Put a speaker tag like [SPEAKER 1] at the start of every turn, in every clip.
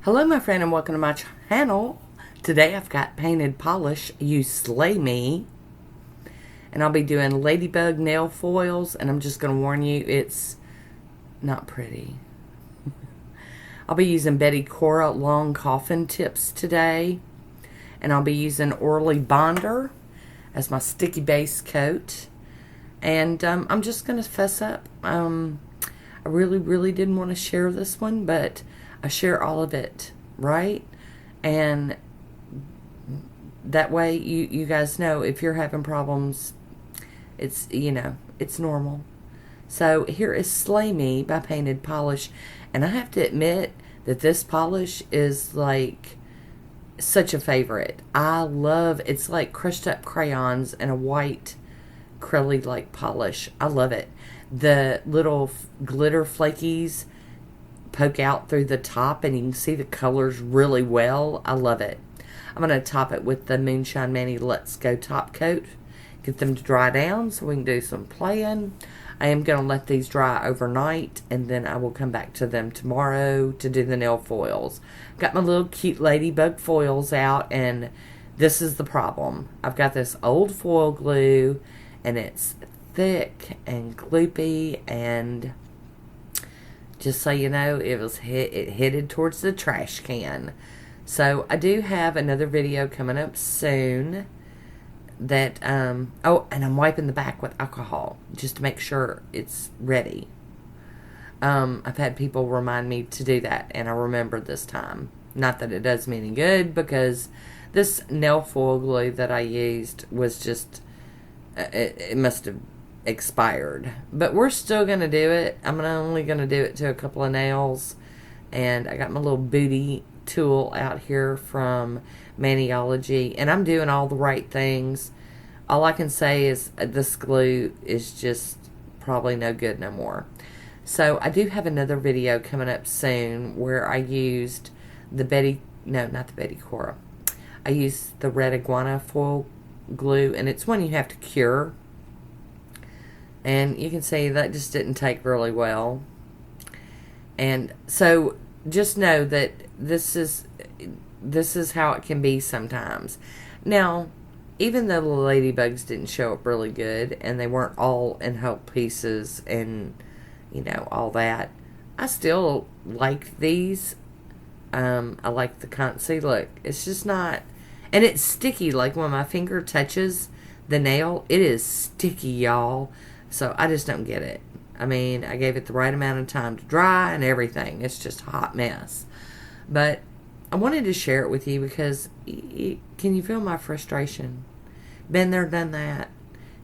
[SPEAKER 1] Hello my friend and welcome to my channel. Today I've got painted polish. I use Sleigh and I'll be doing Ladybug nail foils, and I'm just going to warn you, it's not pretty. I'll be using Betty Cora long coffin tips today, and I'll be using Orly Bonder as my sticky base coat, and I'm just going to fess up. I really didn't want to share this one, but I share all of it, right? And that way you guys know if you're having problems, it's, it's normal. So here is Slay Me by Painted Polish, and I have to admit that this polish is like such a favorite. I love, it's like crushed up crayons and a white acrylic like polish. I love it. The little glitter flakies poke out through the top and you can see the colors really well. I love it. I'm going to top it with the Moonshine Manny Let's Go top coat. Get them to dry down so we can do some playing. I am going to let these dry overnight, and then I will come back to them tomorrow to do the nail foils. Got my little cute Ladybug foils out, and this is the problem. I've got this old foil glue, and it's thick and gloopy, and just so you know, it headed towards the trash can. So I do have another video coming up soon that oh, and I'm wiping the back with alcohol just to make sure it's ready. I've had people remind me to do that, and I remembered this time. Not that it does me any good, because this nail foil glue that I used was just it must have expired, but we're still gonna do it. I'm only gonna do it to a couple of nails, and I got my little booty tool out here from Maniology, and I'm doing all the right things. All I can say is this glue is just probably no good no more. So I do have another video coming up soon where I used the not the Betty Cora. I used the Red Iguana foil glue, and it's one you have to cure. And you can see that just didn't take really well. And so just know that this is how it can be sometimes. Now, even though the ladybugs didn't show up really good, and they weren't all in whole pieces and, all that, I still like these. I like the see, look, it's just not, and it's sticky. Like when my finger touches the nail, it is sticky, y'all. So I just don't get it. I mean, I gave it the right amount of time to dry and everything. It's just a hot mess. But I wanted to share it with you because can you feel my frustration? Been there, done that.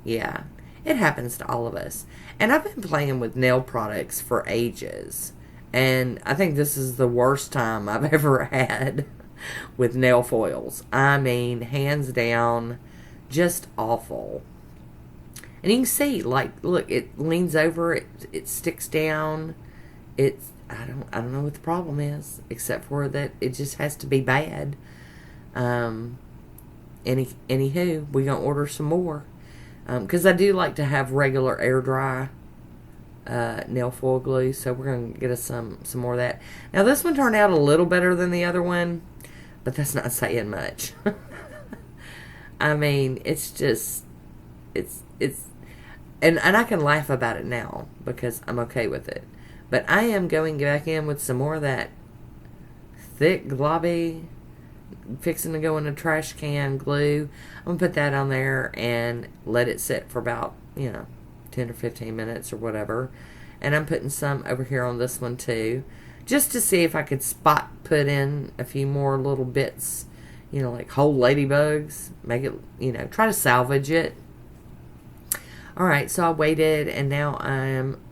[SPEAKER 1] Yeah, it happens to all of us. And I've been playing with nail products for ages. And I think this is the worst time I've ever had with nail foils. I mean, hands down, just awful. And you can see, like, look, it leans over, it sticks down. I don't know what the problem is, except for that it just has to be bad. Anywho, we're gonna order some more, because I do like to have regular air dry nail foil glue. So we're gonna get us some more of that. Now this one turned out a little better than the other one, but that's not saying much. I mean, it's just and I can laugh about it now because I'm okay with it. But I am going back in with some more of that thick, globby, fixing to go in a trash can glue. I'm going to put that on there and let it sit for about, 10 or 15 minutes or whatever. And I'm putting some over here on this one too, just to see if I could put in a few more little bits, like whole ladybugs. Make it, try to salvage it. Alright, so I waited, and now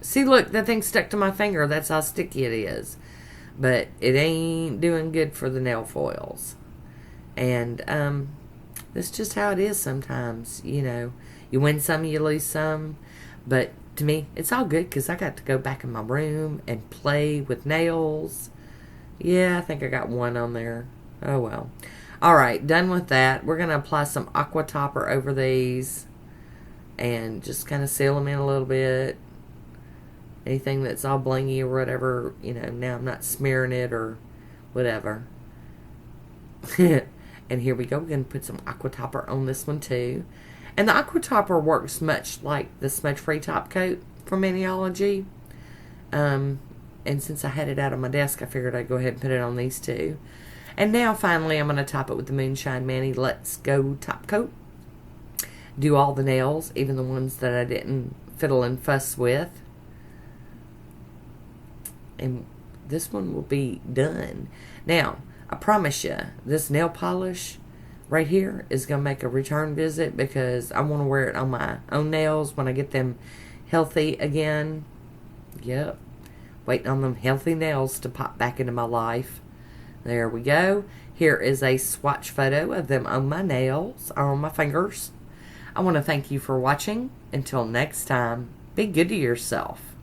[SPEAKER 1] see, look, that thing stuck to my finger. That's how sticky it is. But it ain't doing good for the nail foils. And that's just how it is sometimes, You win some, you lose some. But to me, it's all good because I got to go back in my room and play with nails. Yeah, I think I got one on there. Oh, well. Alright, done with that. We're going to apply some aqua topper over these and just kind of seal them in a little bit. Anything that's all blingy or whatever, now I'm not smearing it or whatever. And here we go. We're going to put some aqua topper on this one too. And the aqua topper works much like the smudge-free top coat from Maniology. And since I had it out on my desk, I figured I'd go ahead and put it on these two. And now, finally, I'm going to top it with the Moonshine Mani Let's Go top coat. Do all the nails, even the ones that I didn't fiddle and fuss with. And this one will be done. Now, I promise you, this nail polish right here is going to make a return visit because I want to wear it on my own nails when I get them healthy again. Yep. Waiting on them healthy nails to pop back into my life. There we go. Here is a swatch photo of them on my nails, or on my fingers. I want to thank you for watching. Until next time, be good to yourself.